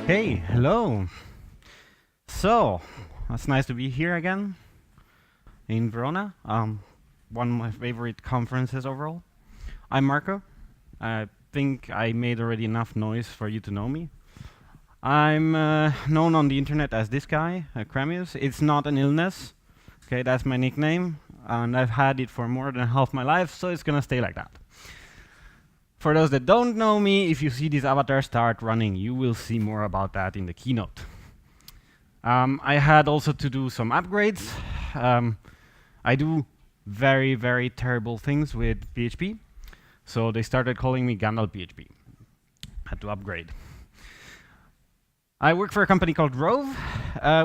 Hey, hello. So, it's nice to be here again in Verona, one of my favorite conferences overall. I'm Marco. I think I made already enough noise for you to know me. I'm known on the internet as this guy, Cremius. It's not an illness. Okay, that's my nickname, and I've had it for more than half my life, so it's gonna stay like that. For those that don't know me, if you see this avatar start running, you will see more about that in the keynote. I had also to do some upgrades. I do very, very terrible things with PHP, so they started calling me Gandalf PHP. Had to upgrade. I work for a company called Rove.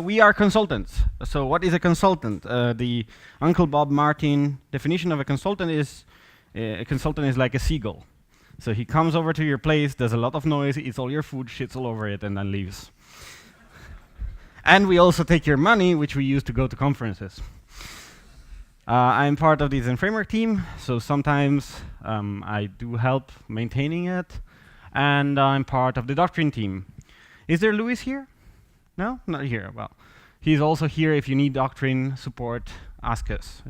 We are consultants. So what is a consultant? The Uncle Bob Martin definition of a consultant is like a seagull. So he comes over to your place, does a lot of noise, eats all your food, shits all over it, and then leaves. And we also take your money, which we use to go to conferences. I'm part of the Zen Framework team, so sometimes I do help maintaining it, and I'm part of the Doctrine team. Is there Luis here? No? Not here. Well, he's also here. If you need Doctrine support, ask us.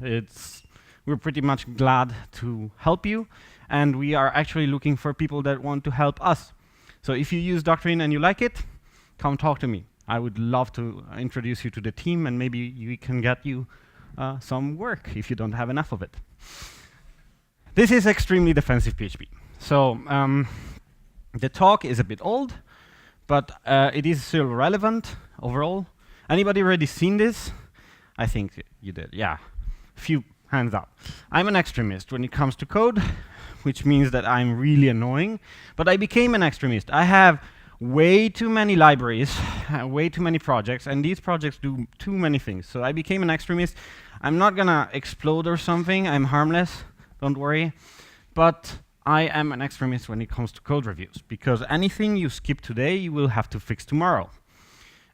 We're pretty much glad to help you, and we are actually looking for people that want to help us. So if you use Doctrine and you like it, come talk to me. I would love to introduce you to the team, and maybe we can get you some work if you don't have enough of it. This is extremely defensive PHP. So the talk is a bit old, but it is still relevant overall. Anybody already seen this? I think you did, yeah. Few hands up. I'm an extremist when it comes to code, which means that I'm really annoying, but I became an extremist. I have way too many libraries, way too many projects, and these projects do too many things. So I became an extremist. I'm not gonna explode or something. I'm harmless, don't worry. But I am an extremist when it comes to code reviews, because anything you skip today, you will have to fix tomorrow.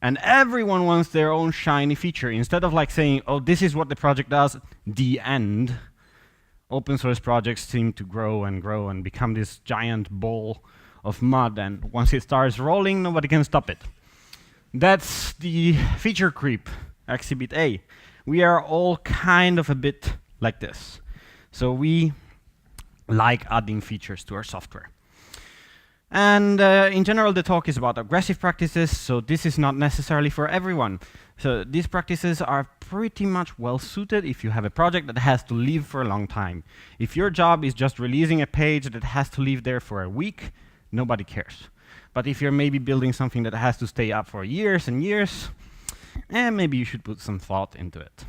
And everyone wants their own shiny feature. Instead of like saying, oh, this is what the project does, the end, open source projects seem to grow and become this giant ball of mud, and once it starts rolling, nobody can stop it. That's the feature creep, exhibit A. We are all kind of a bit like this. So we like adding features to our software. And in general, the talk is about aggressive practices, so this is not necessarily for everyone. So these practices are pretty much well suited if you have a project that has to live for a long time. If your job is just releasing a page that has to live there for a week, nobody cares. But if you're maybe building something that has to stay up for years and years, maybe you should put some thought into it.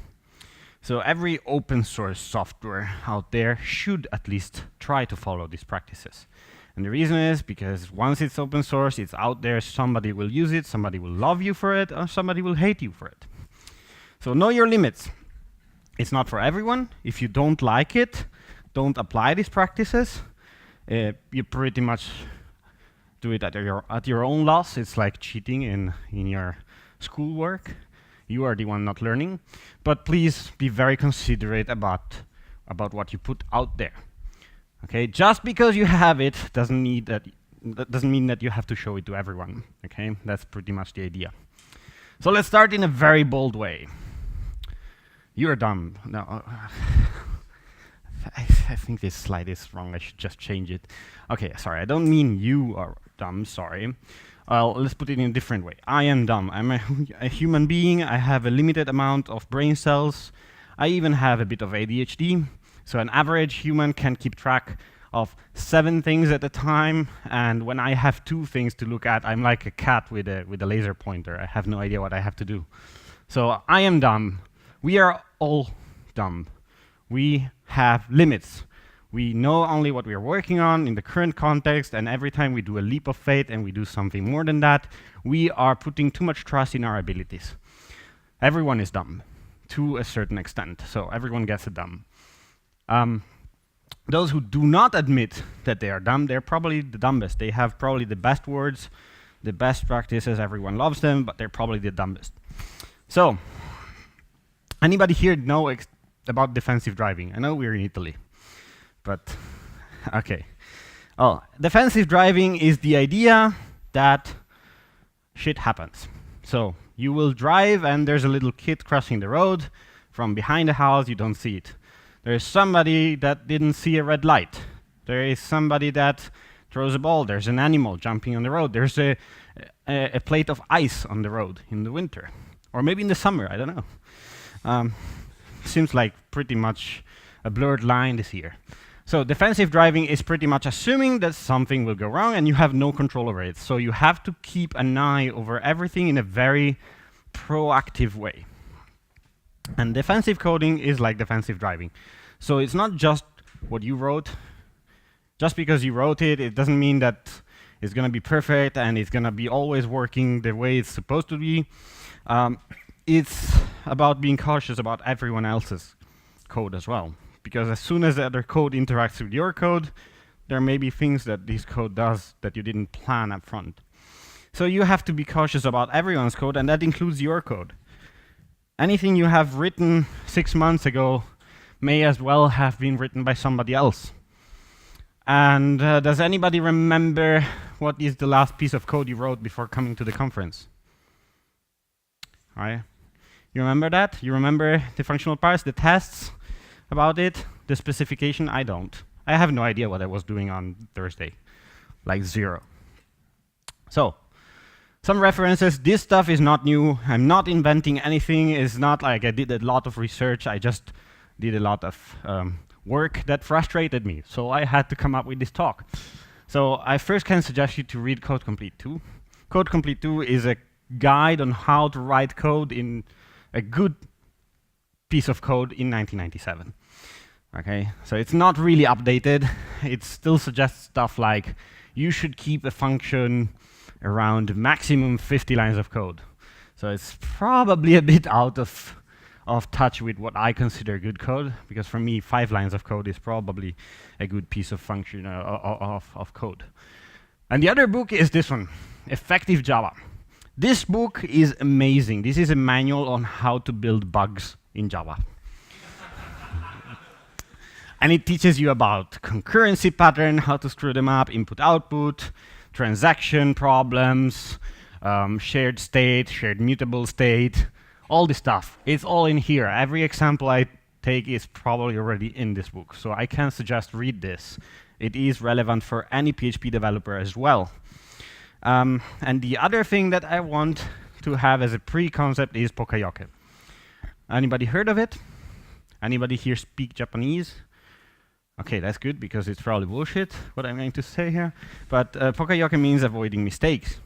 So every open source software out there should at least try to follow these practices. And the reason is because once it's open source, it's out there, somebody will use it, somebody will love you for it, or somebody will hate you for it. So know your limits. It's not for everyone. If you don't like it, don't apply these practices. You pretty much do it at your own loss. It's like cheating in your schoolwork. You are the one not learning. But please be very considerate about what you put out there. Okay, just because you have it doesn't mean that you have to show it to everyone. Okay, that's pretty much the idea. So let's start in a very bold way. You're dumb. No, I think this slide is wrong. I should just change it. Okay, sorry. I don't mean you are dumb. Sorry. Let's put it in a different way. I am dumb. I'm a human being. I have a limited amount of brain cells. I even have a bit of ADHD. So an average human can keep track of 7 things at a time, and when I have 2 things to look at, I'm like a cat with a laser pointer. I have no idea what I have to do. So I am dumb. We are all dumb. We have limits. We know only what we are working on in the current context, and every time we do a leap of faith and we do something more than that, we are putting too much trust in our abilities. Everyone is dumb to a certain extent, so everyone gets it dumb. Those who do not admit that they are dumb, they're probably the dumbest. They have probably the best words, the best practices, everyone loves them, but they're probably the dumbest. So, anybody here know about defensive driving? I know we're in Italy, but okay. Oh, defensive driving is the idea that shit happens. So, you will drive and there's a little kid crossing the road from behind the house, you don't see it. There's somebody that didn't see a red light. There is somebody that throws a ball. There's an animal jumping on the road. There's a plate of ice on the road in the winter. Or maybe in the summer, I don't know. Seems like pretty much a blurred line this year. So defensive driving is pretty much assuming that something will go wrong and you have no control over it. So you have to keep an eye over everything in a very proactive way. And defensive coding is like defensive driving. So it's not just what you wrote. Just because you wrote it, it doesn't mean that it's going to be perfect and it's going to be always working the way it's supposed to be. It's about being cautious about everyone else's code as well. Because as soon as the other code interacts with your code, there may be things that this code does that you didn't plan up front. So you have to be cautious about everyone's code, and that includes your code. Anything you have written 6 months ago may as well have been written by somebody else. And does anybody remember what is the last piece of code you wrote before coming to the conference? All right. You remember that? You remember the functional parts, the tests about it, the specification? I don't. I have no idea what I was doing on Thursday. Like 0. So, some references. This stuff is not new. I'm not inventing anything. It's not like I did a lot of research. I just did a lot of work that frustrated me. So I had to come up with this talk. So I first can suggest you to read Code Complete 2. Code Complete 2 is a guide on how to write code in a good piece of code in 1997. Okay, so it's not really updated. It still suggests stuff like you should keep a function around maximum 50 lines of code. So it's probably a bit out of touch with what I consider good code, because for me 5 lines of code is probably a good piece of function of code. And the other book is this one, Effective Java. This book is amazing. This is a manual on how to build bugs in Java. And it teaches you about concurrency pattern, how to screw them up, input-output, transaction problems, shared state, shared mutable state, all this stuff. It's all in here. Every example I take is probably already in this book. So I can suggest read this. It is relevant for any PHP developer as well. And the other thing that I want to have as a pre-concept is Poka-yoke. Anybody heard of it? Anybody here speak Japanese? Okay, that's good, because it's probably bullshit, what I'm going to say here. But Poka-yoke means avoiding mistakes.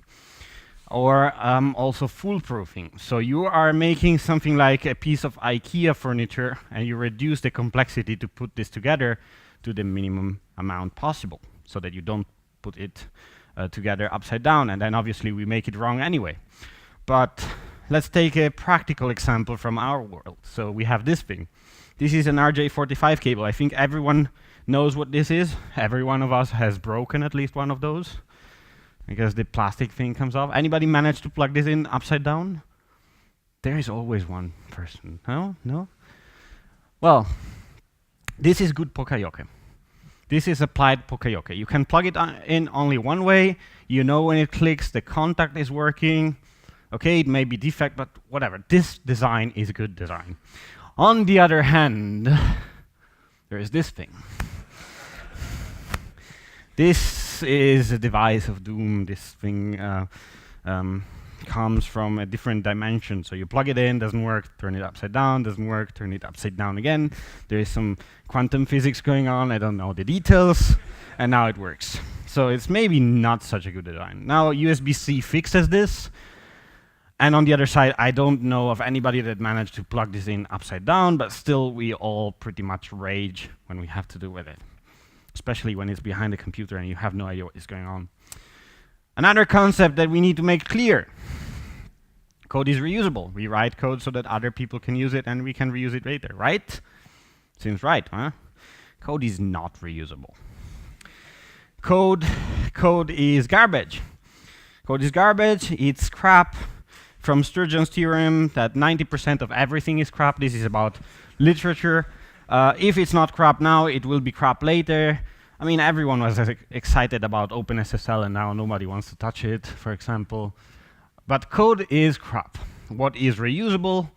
Or also foolproofing. So you are making something like a piece of IKEA furniture, and you reduce the complexity to put this together to the minimum amount possible, so that you don't put it together upside down, and then obviously we make it wrong anyway. But let's take a practical example from our world. So we have this thing. This is an RJ45 cable. I think everyone knows what this is. Every one of us has broken at least one of those, because the plastic thing comes off. Anybody managed to plug this in upside down? There is always one person. No? No? Well, this is good Poka-yoke. This is applied Poka-yoke. You can plug it in only one way. You know when it clicks, the contact is working. Okay, it may be defect, but whatever. This design is a good design. On the other hand, there is this thing. This is a device of doom. This thing comes from a different dimension. So you plug it in, doesn't work, turn it upside down, doesn't work, turn it upside down again. There is some quantum physics going on, I don't know the details, and now it works. So it's maybe not such a good design. Now USB-C fixes this, and on the other side, I don't know of anybody that managed to plug this in upside down, but still we all pretty much rage when we have to do with it, especially when it's behind the computer and you have no idea what is going on. Another concept that we need to make clear. Code is reusable. We write code so that other people can use it and we can reuse it later, right? Seems right, huh? Code is not reusable. Code is garbage. Code is garbage, it's crap. From Sturgeon's theorem that 90% of everything is crap. This is about literature. If it's not crap now, it will be crap later. I mean, everyone was excited about OpenSSL and now nobody wants to touch it, for example. But code is crap. What is reusable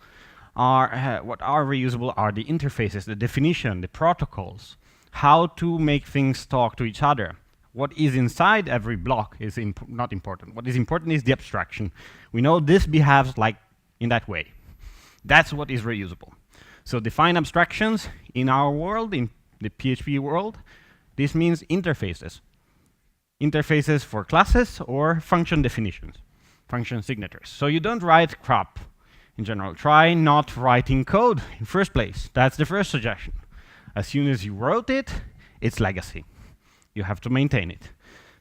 are the interfaces, the definition, the protocols, how to make things talk to each other. What is inside every block is not important. What is important is the abstraction. We know this behaves like in that way. That's what is reusable. So define abstractions in our world, in the PHP world. This means interfaces. Interfaces for classes or function definitions, function signatures. So you don't write crap in general. Try not writing code in first place. That's the first suggestion. As soon as you wrote it, it's legacy. You have to maintain it.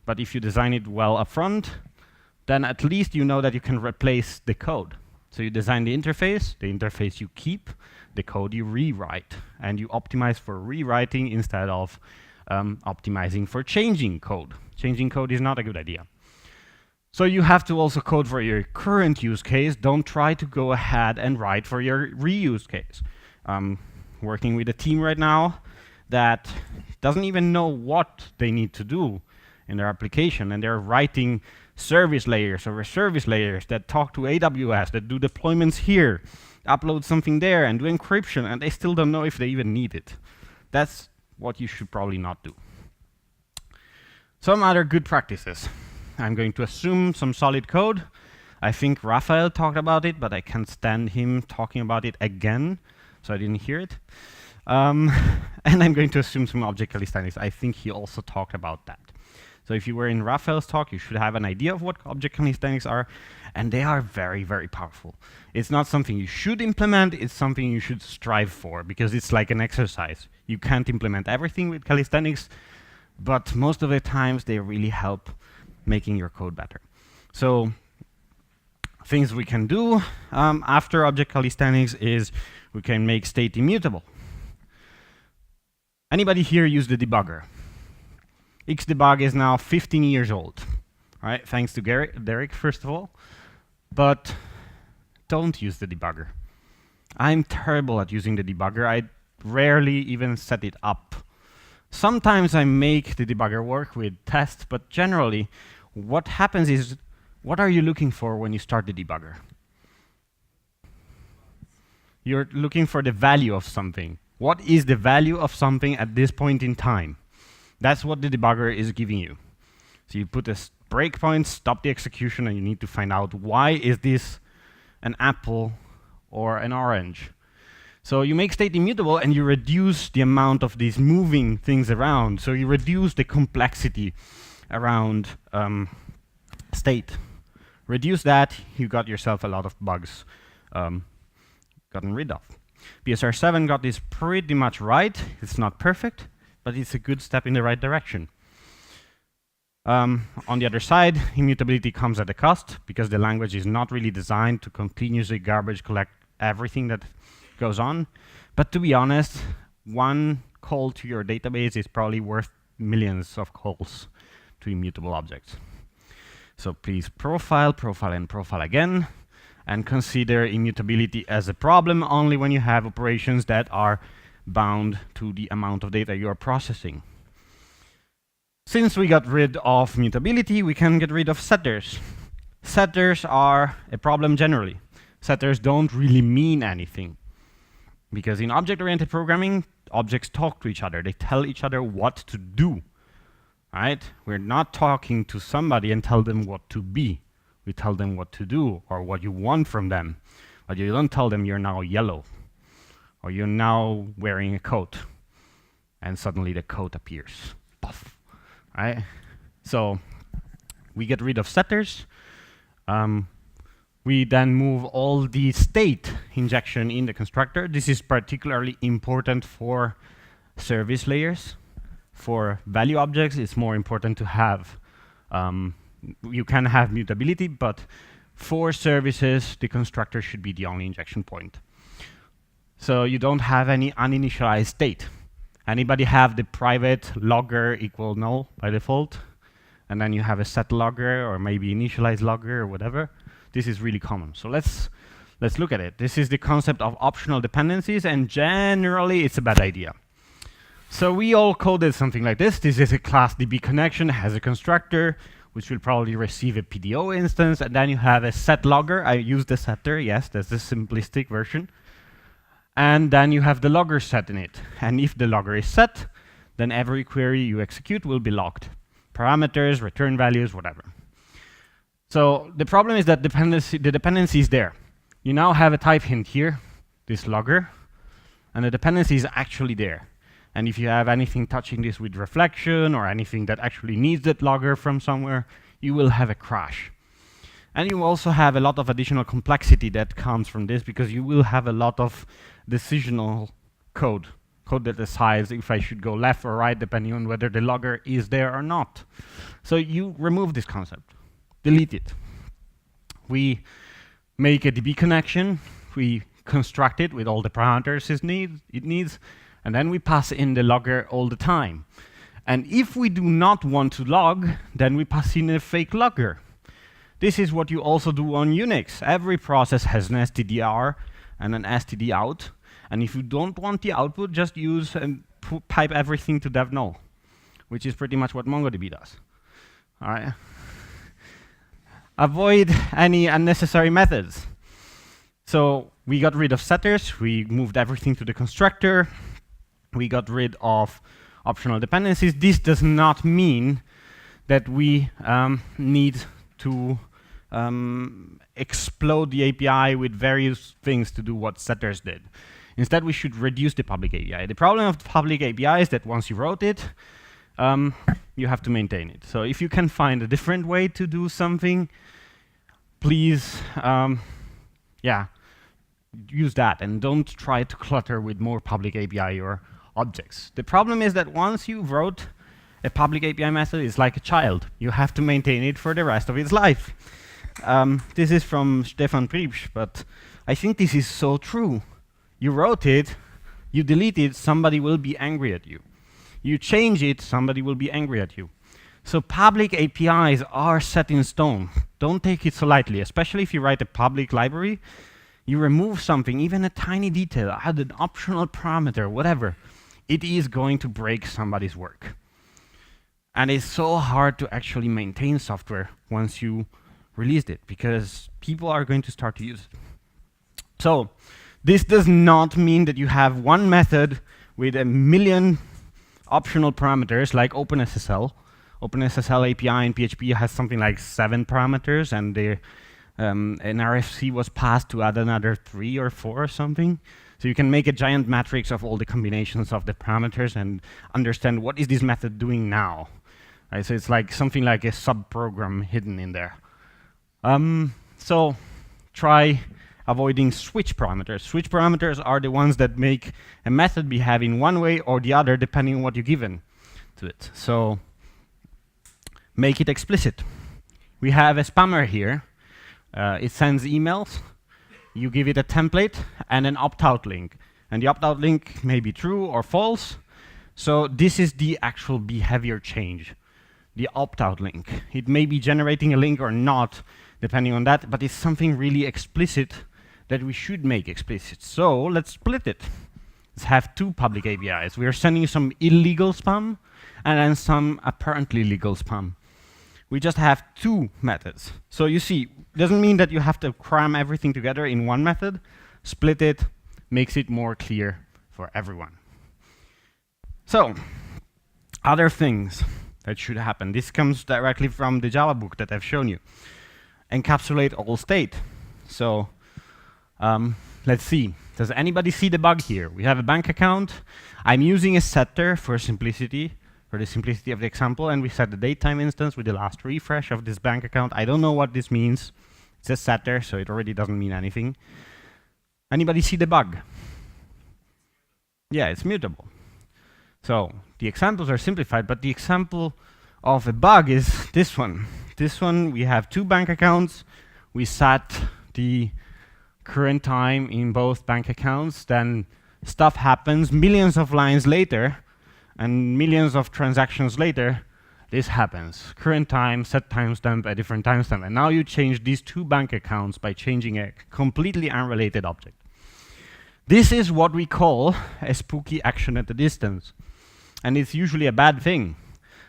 But if you design it well upfront, then at least you know that you can replace the code. So you design the interface you keep, the code you rewrite, and you optimize for rewriting instead of optimizing for changing code. Changing code is not a good idea. So you have to also code for your current use case. Don't try to go ahead and write for your reuse case. Working with a team right now that doesn't even know what they need to do in their application, and they're writing service layers over service layers that talk to AWS, that do deployments here, upload something there, and do encryption, and they still don't know if they even need it. That's what you should probably not do. Some other good practices. I'm going to assume some solid code. I think Raphael talked about it, but I can't stand him talking about it again, so I didn't hear it. And I'm going to assume some object calisthenics. I think he also talked about that. So if you were in Raphael's talk, you should have an idea of what object calisthenics are, and they are very, very powerful. It's not something you should implement, it's something you should strive for, because it's like an exercise. You can't implement everything with calisthenics, but most of the times they really help making your code better. So things we can do after object calisthenics is we can make state immutable. Anybody here use the debugger? Xdebug is now 15 years old. All right, thanks to Derek, first of all. But don't use the debugger. I'm terrible at using the debugger. I rarely even set it up. Sometimes I make the debugger work with tests, but generally, what happens is, what are you looking for when you start the debugger? You're looking for the value of something. What is the value of something at this point in time? That's what the debugger is giving you. So you put a breakpoint, stop the execution, and you need to find out why is this an apple or an orange. So you make state immutable and you reduce the amount of these moving things around. So you reduce the complexity around state. Reduce that, you got yourself a lot of bugs gotten rid of. PSR7 got this pretty much right. It's not perfect, but it's a good step in the right direction. On the other side, immutability comes at a cost, because the language is not really designed to continuously garbage collect everything that goes on. But to be honest, one call to your database is probably worth millions of calls to immutable objects. So please profile, and profile again, and consider immutability as a problem only when you have operations that are bound to the amount of data you are processing. Since we got rid of mutability, we can get rid of setters. Setters are a problem generally. Setters don't really mean anything, because in object-oriented programming, objects talk to each other. They tell each other what to do. Right? We're not talking to somebody and tell them what to be. We tell them what to do or what you want from them. But you don't tell them you're now yellow or you're now wearing a coat and suddenly the coat appears. Puff. Right? So we get rid of setters. We then move all the state injection in the constructor. This is particularly important for service layers. For value objects, it's more important to have, you can have mutability, but for services, the constructor should be the only injection point. So you don't have any uninitialized state. Anybody have the private logger equal null by default? And then you have a set logger or maybe initialize logger or whatever. This is really common. So let's look at it. This is the concept of optional dependencies, and generally it's a bad idea. So we all coded something like this. This is a class DB connection, has a constructor, which will probably receive a PDO instance, and then you have a set logger. I use the setter, yes, that's the simplistic version. And then you have the logger set in it. And if the logger is set, then every query you execute will be logged. Parameters, return values, whatever. So the problem is that the dependency is there. You now have a type hint here, this logger, and the dependency is actually there. And if you have anything touching this with reflection or anything that actually needs that logger from somewhere, you will have a crash. And you also have a lot of additional complexity that comes from this, because you will have a lot of decisional code that decides if I should go left or right, depending on whether the logger is there or not. So you remove this concept, delete it. We make a DB connection, we construct it with all the parameters it needs, and then we pass in the logger all the time. And if we do not want to log, then we pass in a fake logger. This is what you also do on Unix. Every process has an stdr and an std out. And if you don't want the output, just use and pipe everything to dev null, which is pretty much what MongoDB does. All right. Avoid any unnecessary methods. So we got rid of setters. We moved everything to the constructor. We got rid of optional dependencies. This does not mean that we need to explode the API with various things to do what setters did. Instead, we should reduce the public API. The problem of the public API is that once you wrote it, you have to maintain it. So if you can find a different way to do something, please, yeah, use that, and don't try to clutter with more public API or objects. The problem is that once you wrote a public API method, it's like a child. You have to maintain it for the rest of its life. This is from Stefan Priebsch, but I think this is so true. You wrote it, you delete it, somebody will be angry at you. You change it, somebody will be angry at you. So public APIs are set in stone. Don't take it so lightly, especially if you write a public library. You remove something, even a tiny detail, add an optional parameter, whatever. It is going to break somebody's work. And it's so hard to actually maintain software once you released it, because people are going to start to use it. So this does not mean that you have one method with a million optional parameters like OpenSSL. OpenSSL API in PHP has something like 7 parameters, and an RFC was passed to add another 3 or 4 or something. So you can make a giant matrix of all the combinations of the parameters and understand what is this method doing now. Right, so it's like something like a sub-program hidden in there. So try avoiding switch parameters. Switch parameters are the ones that make a method behave in one way or the other depending on what you're given to it. So make it explicit. We have a spammer here. It sends emails. You give it a template and an opt-out link. And the opt-out link may be true or false. So this is the actual behavior change, the opt-out link. It may be generating a link or not, depending on that, but it's something really explicit that we should make explicit. So let's split it. Let's have 2 public APIs. We are sending some illegal spam and then some apparently legal spam. We just have 2 methods. So you see, doesn't mean that you have to cram everything together in one method. Split it, makes it more clear for everyone. So, other things that should happen. This comes directly from the Java book that I've shown you. Encapsulate all state. So, let's see. Does anybody see the bug here? We have a bank account. I'm using a setter for simplicity, for the simplicity of the example, and we set the datetime instance with the last refresh of this bank account. I don't know what this means. It's a setter, so it already doesn't mean anything. Anybody see the bug? Yeah, it's mutable. So the examples are simplified, but the example of a bug is this one. This one, we have 2 bank accounts. We set the current time in both bank accounts. Then stuff happens millions of lines later, And millions of transactions later, this happens. Current time, set timestamp, a different timestamp. And now you change these two bank accounts by changing a completely unrelated object. This is what we call a spooky action at a distance. And it's usually a bad thing,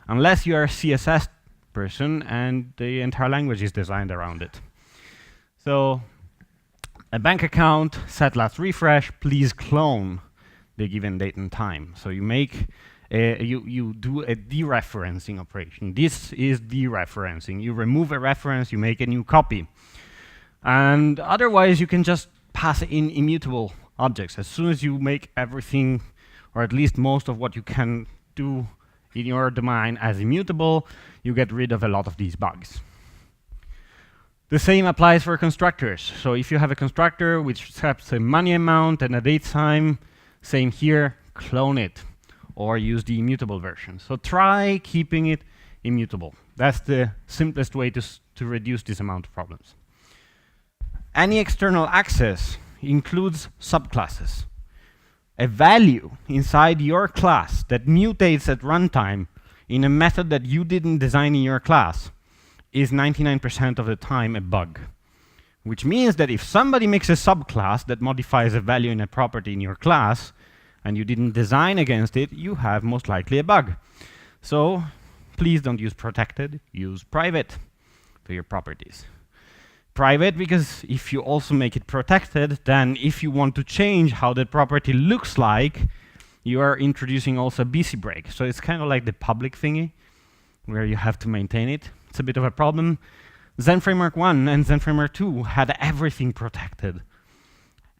unless you are a CSS person and the entire language is designed around it. So a bank account, set last refresh, please clone the given date and time. So you make you do a dereferencing operation. This is dereferencing. You remove a reference, you make a new copy. And otherwise, you can just pass in immutable objects. As soon as you make everything, or at least most of what you can do in your domain as immutable, you get rid of a lot of these bugs. The same applies for constructors. So if you have a constructor which accepts a money amount and a date time, same here, clone it, or use the immutable version. So try keeping it immutable. That's the simplest way to reduce this amount of problems. Any external access includes subclasses. A value inside your class that mutates at runtime in a method that you didn't design in your class is 99% of the time a bug. Which means that if somebody makes a subclass that modifies a value in a property in your class, and you didn't design against it, you have most likely a bug. So please don't use protected, use private to your properties. Private, because if you also make it protected, then if you want to change how the property looks like, you are introducing also a BC break. So it's kind of like the public thingy, where you have to maintain it. It's a bit of a problem. Zen Framework 1 and Zen Framework 2 had everything protected.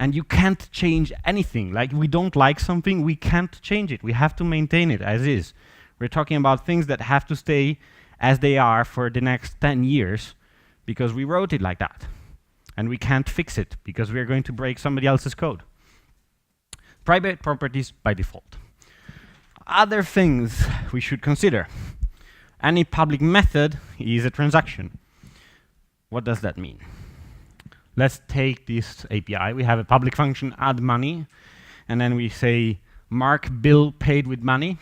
And you can't change anything. Like, we don't like something, we can't change it. We have to maintain it as is. We're talking about things that have to stay as they are for the next 10 years because we wrote it like that. And we can't fix it because we're going to break somebody else's code. Private properties by default. Other things we should consider. Any public method is a transaction. What does that mean? Let's take this API. We have a public function, add money, and then we say mark bill paid with money.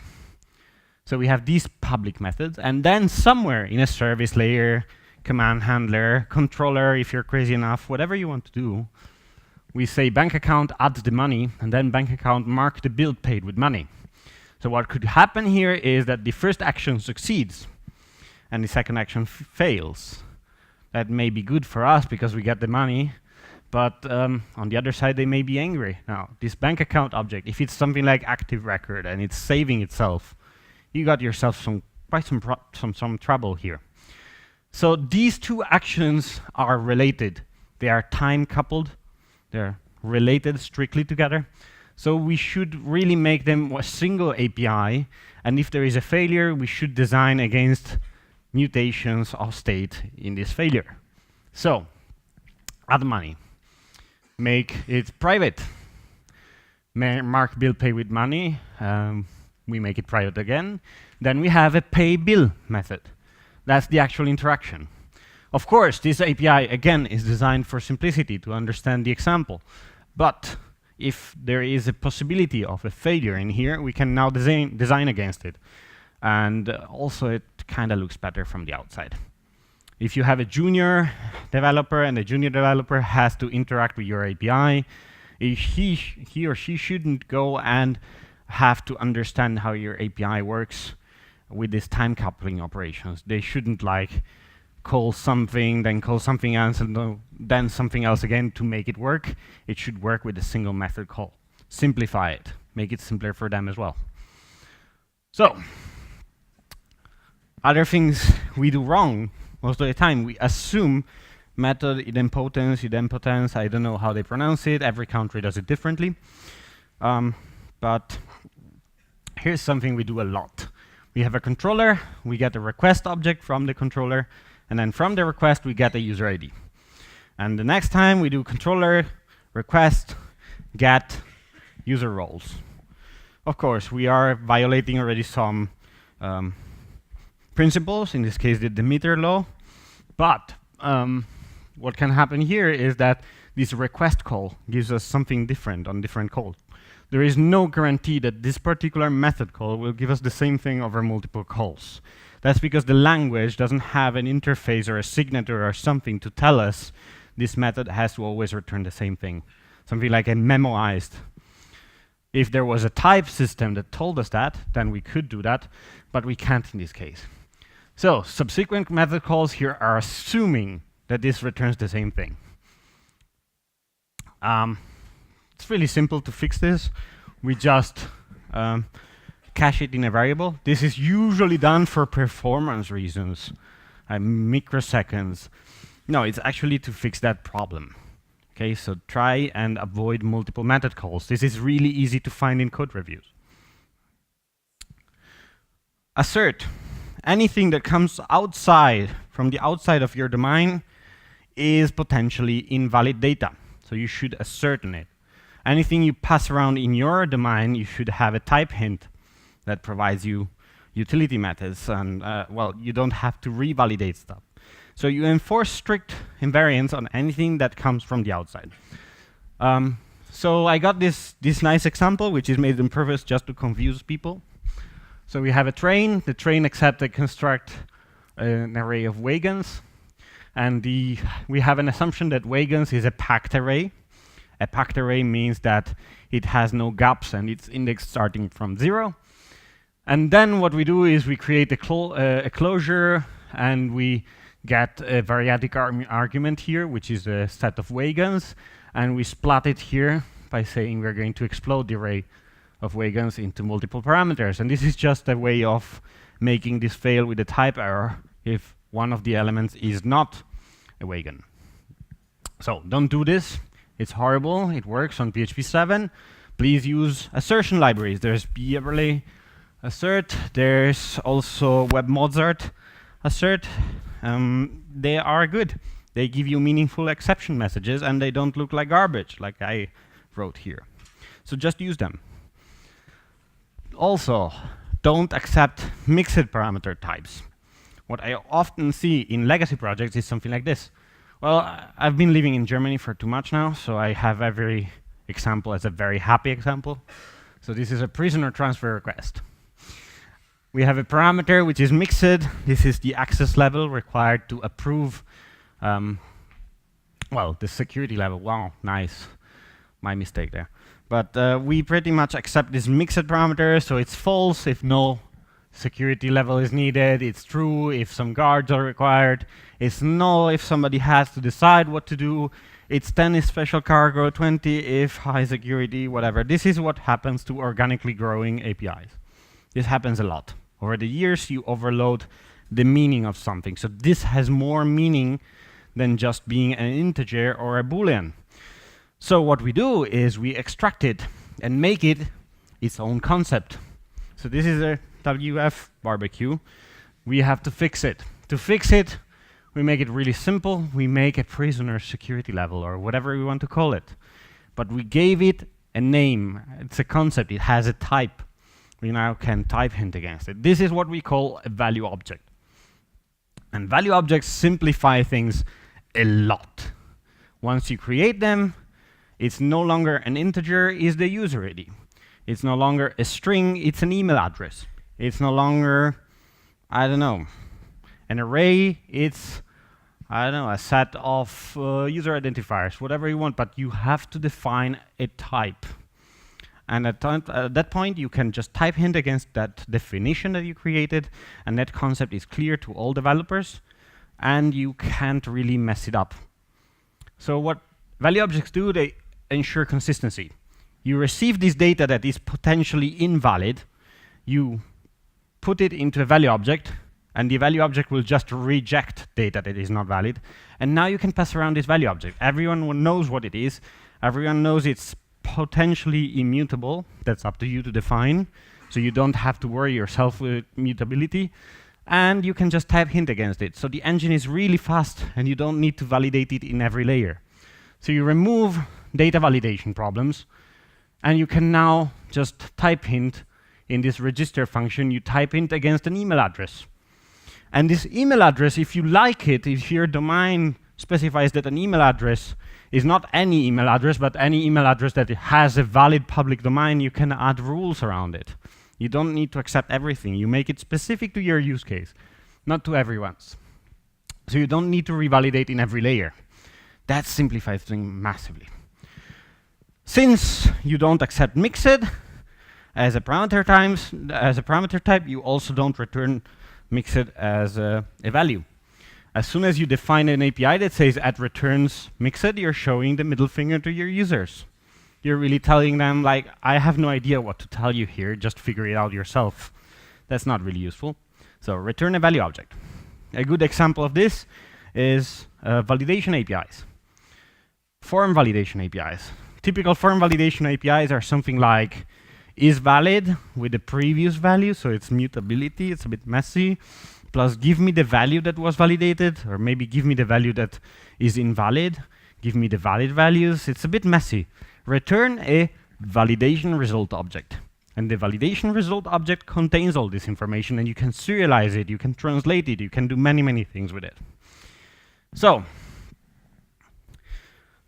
So we have these public methods, and then somewhere in a service layer, command handler, controller, if you're crazy enough, whatever you want to do, we say bank account add the money, and then bank account mark the bill paid with money. So what could happen here is that the first action succeeds, and the second action fails. That may be good for us because we get the money, but on the other side, they may be angry. Now, this bank account object, if it's something like active record and it's saving itself, you got yourself quite some trouble here. So these two actions are related. They are time coupled. They're related strictly together. So we should really make them a single API. And if there is a failure, we should design against mutations of state in this failure. So, add money. Make it private. Mark bill pay with money. We make it private again. Then we have a pay bill method. That's the actual interaction. Of course, this API, again, is designed for simplicity to understand the example. But if there is a possibility of a failure in here, we can now design against it. And also, it kind of looks better from the outside. If you have a junior developer and a junior developer has to interact with your API, he or she shouldn't go and have to understand how your API works with these time coupling operations. They shouldn't like call something, then call something else, and then something else again to make it work. It should work with a single method call. Simplify it. Make it simpler for them as well. So, other things we do wrong most of the time. We assume method idempotence, I don't know how they pronounce it. Every country does it differently. But here's something we do a lot. We have a controller, we get a request object from the controller, and then from the request we get a user ID. And the next time we do controller, request, get, user roles. Of course, we are violating already some principles, in this case the Demeter law, but what can happen here is that this request call gives us something different on different calls. there is no guarantee that this particular method call will give us the same thing over multiple calls. That's because the language doesn't have an interface or a signature or something to tell us this method has to always return the same thing. Something like a memoized. If there was a type system that told us that, then we could do that, but we can't in this case. So subsequent method calls here are assuming that this returns the same thing. It's really simple to fix this. We just cache it in a variable. This is usually done for performance reasons, microseconds. No, it's actually to fix that problem. Okay, so try and avoid multiple method calls. This is really easy to find in code reviews. Assert. Anything that comes outside, from the outside of your domain, is potentially invalid data. So you should assert on it. Anything you pass around in your domain, you should have a type hint that provides you utility methods, and well, you don't have to revalidate stuff. So you enforce strict invariance on anything that comes from the outside. So I got this nice example, which is made on purpose just to confuse people. So we have a train. The train accepts and construct an array of wagons. And we have an assumption that wagons is a packed array. A packed array means that it has no gaps and it's indexed starting from 0. And then what we do is we create a closure, and we get a variadic argument here, which is a set of wagons, and we splat it here by saying we're going to explode the array of wagons into multiple parameters. And this is just a way of making this fail with a type error if one of the elements is not a wagon. So don't do this. It's horrible. It works on PHP 7. Please use assertion libraries. There's bEverly assert. There's also WebMozart assert. They are good. They give you meaningful exception messages, and they don't look like garbage, like I wrote here. So just use them. Also, don't accept mixed parameter types. What I often see in legacy projects is something like this. Well, I've been living in Germany for too much now, so I have every example as a very happy example. So this is a prisoner transfer request. We have a parameter which is mixed. This is the access level required to approve, well, the security level. Wow, nice. My mistake there. But we pretty much accept this mixed parameter, so it's false if no security level is needed. It's true if some guards are required. It's null if somebody has to decide what to do. It's 10 if special cargo, 20 if high security, whatever. This is what happens to organically growing APIs. This happens a lot. Over the years, you overload the meaning of something. So this has more meaning than just being an integer or a Boolean. So what we do is we extract it and make it its own concept. So this is a WF barbecue. We have to fix it. To fix it, we make it really simple. We make a prisoner security level, or whatever we want to call it. But we gave it a name. It's a concept. It has a type. We now can type hint against it. This is what we call a value object. And value objects simplify things a lot. Once you create them, it's no longer an integer, it's the user ID. It's no longer a string, it's an email address. It's no longer, I don't know, an array, it's, I don't know, a set of user identifiers, whatever you want, but you have to define a type. And at that point, you can just type hint against that definition that you created, and that concept is clear to all developers, and you can't really mess it up. So what value objects do, they ensure consistency. You receive this data that is potentially invalid, you put it into a value object, and the value object will just reject data that is not valid, and now you can pass around this value object. Everyone knows what it is, everyone knows it's potentially immutable. That's up to you to define, so you don't have to worry yourself with mutability, and you can just type hint against it. So the engine is really fast, and you don't need to validate it in every layer. So you remove data validation problems, and you can now just type hint in this register function. You type hint against an email address. And this email address, if you like it, if your domain specifies that an email address is not any email address, but any email address that has a valid public domain. You can add rules around it. You don't need to accept everything. You make it specific to your use case, not to everyone's. So you don't need to revalidate in every layer. That simplifies things massively. Since you don't accept mixed as a parameter type, you also don't return mixed as a value. As soon as you define an API that says add returns mixed, you're showing the middle finger to your users. You're really telling them, like, I have no idea what to tell you here, just figure it out yourself. That's not really useful. So return a value object. A good example of this is validation APIs. Form validation APIs. Typical form validation APIs are something like is valid with the previous value, so it's mutability, it's a bit messy, plus give me the value that was validated, or maybe give me the value that is invalid, give me the valid values. It's a bit messy. Return a validation result object. And the validation result object contains all this information, and you can serialize it, you can translate it, you can do many, many things with it. So,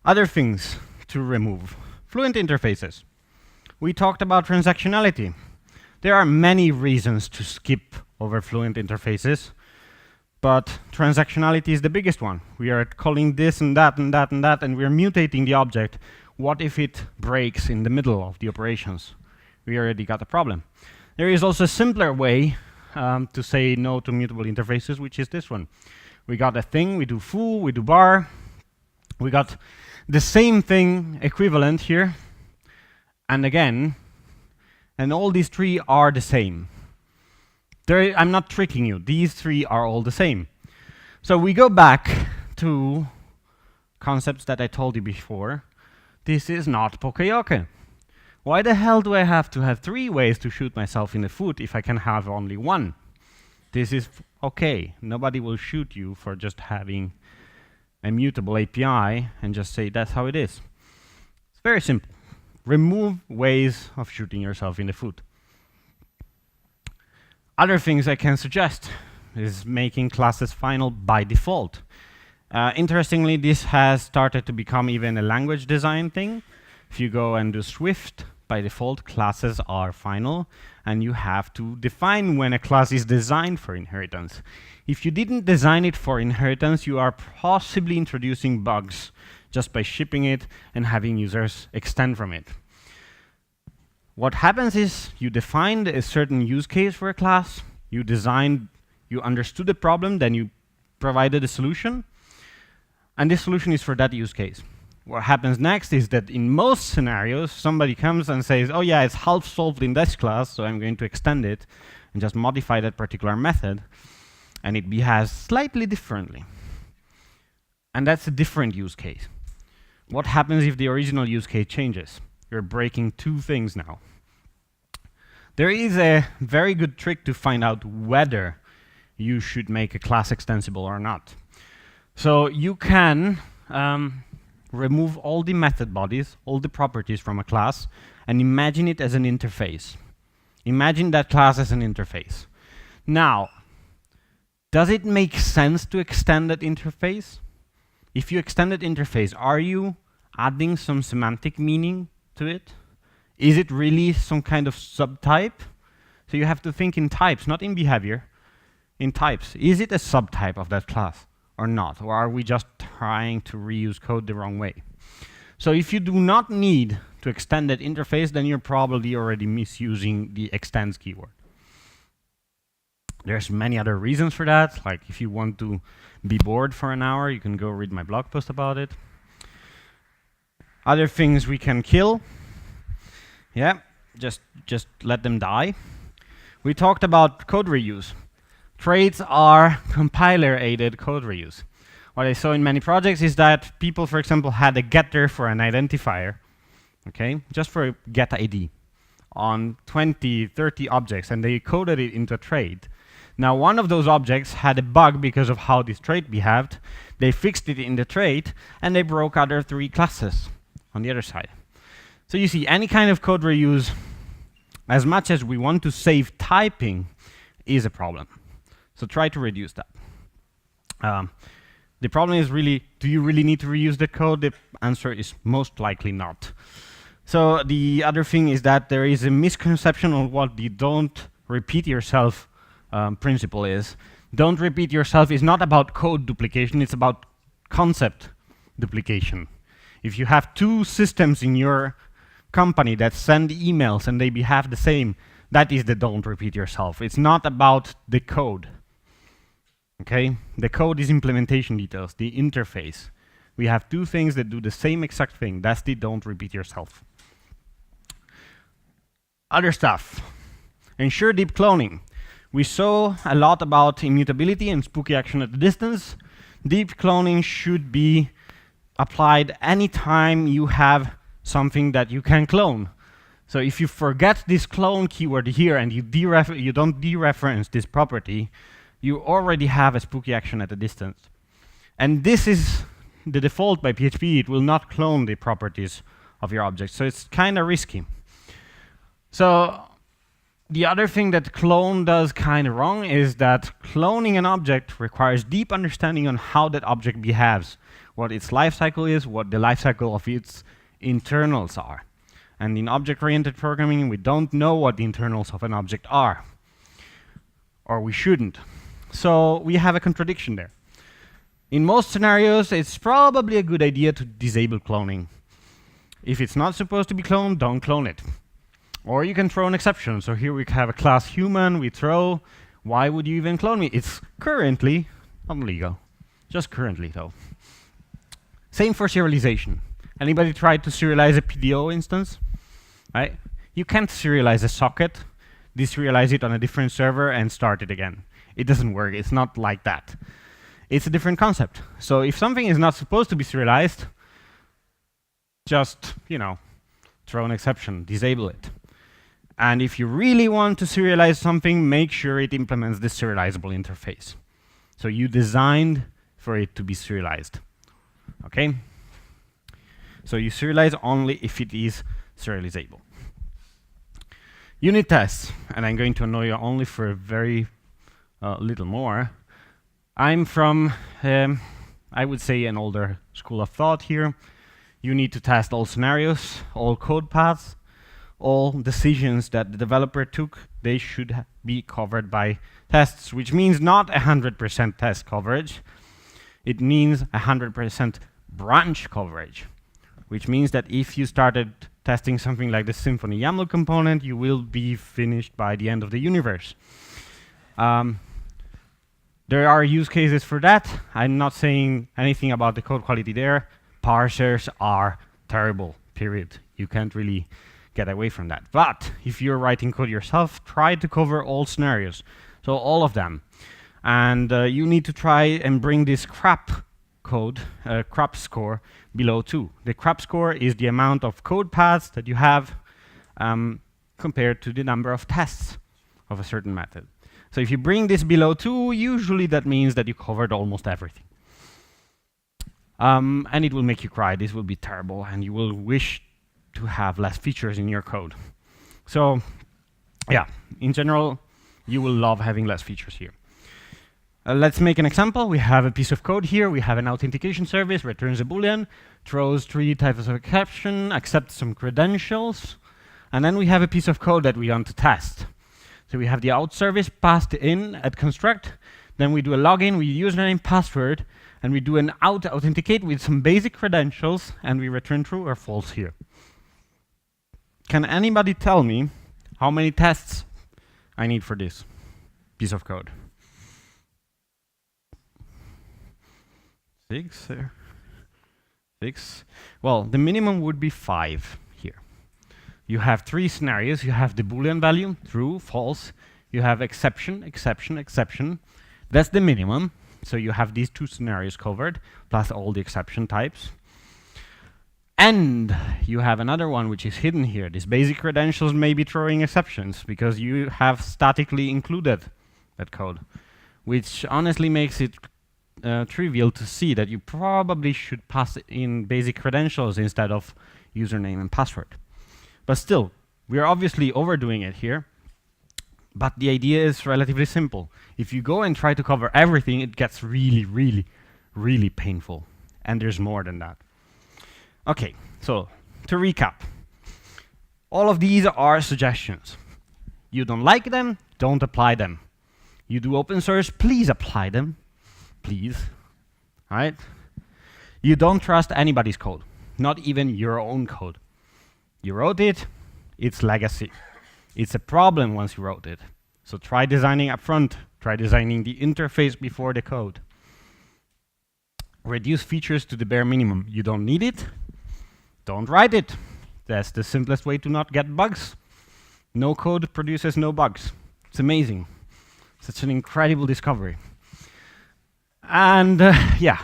other things to remove. Fluent interfaces. We talked about transactionality. There are many reasons to skip over fluent interfaces, but transactionality is the biggest one. We are calling this and that and that and that, and we're mutating the object. What if it breaks in the middle of the operations? We already got a problem. There is also a simpler way to say no to mutable interfaces, which is this one. We got a thing, we do foo, we do bar. We got the same thing equivalent here, and again, and all these three are the same. I'm not tricking you. These three are all the same. So we go back to concepts that I told you before. This is not Pokeyoke. Why the hell do I have to have 3 ways to shoot myself in the foot if I can have only 1? This is okay. Nobody will shoot you for just having a mutable API and just say that's how it is. It's very simple. Remove ways of shooting yourself in the foot. Other things I can suggest is making classes final by default. Interestingly, this has started to become even a language design thing. If you go and do Swift, by default, classes are final, and you have to define when a class is designed for inheritance. If you didn't design it for inheritance, you are possibly introducing bugs just by shipping it and having users extend from it. What happens is you defined a certain use case for a class, you understood the problem, then you provided a solution, and this solution is for that use case. What happens next is that in most scenarios, somebody comes and says, oh yeah, it's half solved in this class, so I'm going to extend it and just modify that particular method, and it behaves slightly differently. And that's a different use case. What happens if the original use case changes? You're breaking 2 things now. There is a very good trick to find out whether you should make a class extensible or not. So you can remove all the method bodies, all the properties from a class, and imagine it as an interface. Imagine that class as an interface. Now, does it make sense to extend that interface? If you extend that interface, are you adding some semantic meaning to it? Is it really some kind of subtype? So you have to think in types, not in behavior, in types. Is it a subtype of that class or not? Or are we just trying to reuse code the wrong way? So if you do not need to extend that interface, then you're probably already misusing the extends keyword. There's many other reasons for that. Like if you want to be bored for an hour, you can go read my blog post about it. Other things we can kill. Yeah, just let them die. We talked about code reuse. Traits are compiler-aided code reuse. What I saw in many projects is that people, for example, had a getter for an identifier, okay, just for a get ID on 20, 30 objects, and they coded it into a trait. Now, one of those objects had a bug because of how this trait behaved. They fixed it in the trait, and they broke other 3 classes on the other side. So you see, any kind of code reuse, as much as we want to save typing, is a problem. So try to reduce that. The problem is really, do you really need to reuse the code? The answer is most likely not. So the other thing is that there is a misconception on what the don't repeat yourself principle is. Don't repeat yourself is not about code duplication, it's about concept duplication. If you have two systems in your company that send emails and they behave the same, that is the don't repeat yourself. It's not about the code. Okay? The code is implementation details, the interface. We have two things that do the same exact thing. That's the don't repeat yourself. Other stuff. Ensure deep cloning. We saw a lot about immutability and spooky action at a distance. Deep cloning should be applied anytime you have something that you can clone. So if you forget this clone keyword here and you don't dereference this property, you already have a spooky action at a distance. And this is the default by PHP. It will not clone the properties of your object. So it's kind of risky. So the other thing that clone does kind of wrong is that cloning an object requires deep understanding on how that object behaves, what its life cycle is, what the life cycle of its internals are. And in object-oriented programming, we don't know what the internals of an object are, or we shouldn't. So we have a contradiction there. In most scenarios, it's probably a good idea to disable cloning. If it's not supposed to be cloned, don't clone it. Or you can throw an exception. So here we have a class human, we throw, why would you even clone me? It's currently illegal. Just currently, though. Same for serialization. Anybody tried to serialize a PDO instance? Right? You can't serialize a socket, deserialize it on a different server, and start it again. It doesn't work. It's not like that. It's a different concept. So if something is not supposed to be serialized, just, throw an exception, disable it. And if you really want to serialize something, make sure it implements this serializable interface. So you designed for it to be serialized. Okay? So you serialize only if it is serializable. Unit tests, and I'm going to annoy you only for a very little more. I'm from, I would say, an older school of thought here. You need to test all scenarios, all code paths, all decisions that the developer took. They should be covered by tests, which means not 100% test coverage. It means 100% branch coverage, which means that if you started testing something like the Symfony YAML component, you will be finished by the end of the universe. There are use cases for that. I'm not saying anything about the code quality there. Parsers are terrible, period. You can't really get away from that. But if you're writing code yourself, try to cover all scenarios. So all of them. And you need to try and bring this CRAP code, CRAP score, below 2. The CRAP score is the amount of code paths that you have compared to the number of tests of a certain method. So if you bring this below 2, usually that means that you covered almost everything. And it will make you cry. This will be terrible, and you will wish to have less features in your code. So yeah, in general, you will love having less features here. Let's make an example. We have a piece of code here. We have an authentication service, returns a Boolean, throws 3 types of exception, accepts some credentials, and then we have a piece of code that we want to test. So we have the out service passed in at construct, then we do a login with username, password, and we do an out authenticate with some basic credentials, and we return true or false here. Can anybody tell me how many tests I need for this piece of code? 6 there. 6. Well, the minimum would be 5 here. You have 3 scenarios. You have the Boolean value, true, false. You have exception, exception, exception. That's the minimum. So you have these 2 scenarios covered, plus all the exception types. And you have another one which is hidden here. These basic credentials may be throwing exceptions because you have statically included that code, which honestly makes it trivial to see that you probably should pass in basic credentials instead of username and password. But still, we are obviously overdoing it here. But the idea is relatively simple. If you go and try to cover everything, it gets really, really, really painful. And there's more than that. Okay, so to recap, all of these are suggestions. You don't like them, don't apply them. You do open source, please apply them, please. All right? You don't trust anybody's code, not even your own code. You wrote it, it's legacy. It's a problem once you wrote it. So try designing up front, try designing the interface before the code. Reduce features to the bare minimum. You don't need it, don't write it. That's the simplest way to not get bugs. No code produces no bugs. It's amazing. Such an incredible discovery. And yeah,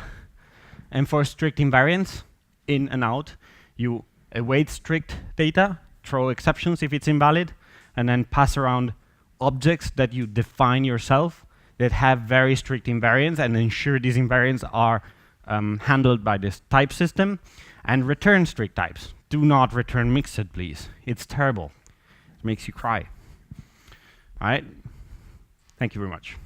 enforce strict invariance, in and out. You await strict data, throw exceptions if it's invalid, and then pass around objects that you define yourself that have very strict invariance, and ensure these invariants are handled by this type system, and return strict types. Do not return mixed, please. It's terrible. It makes you cry. All right? Thank you very much.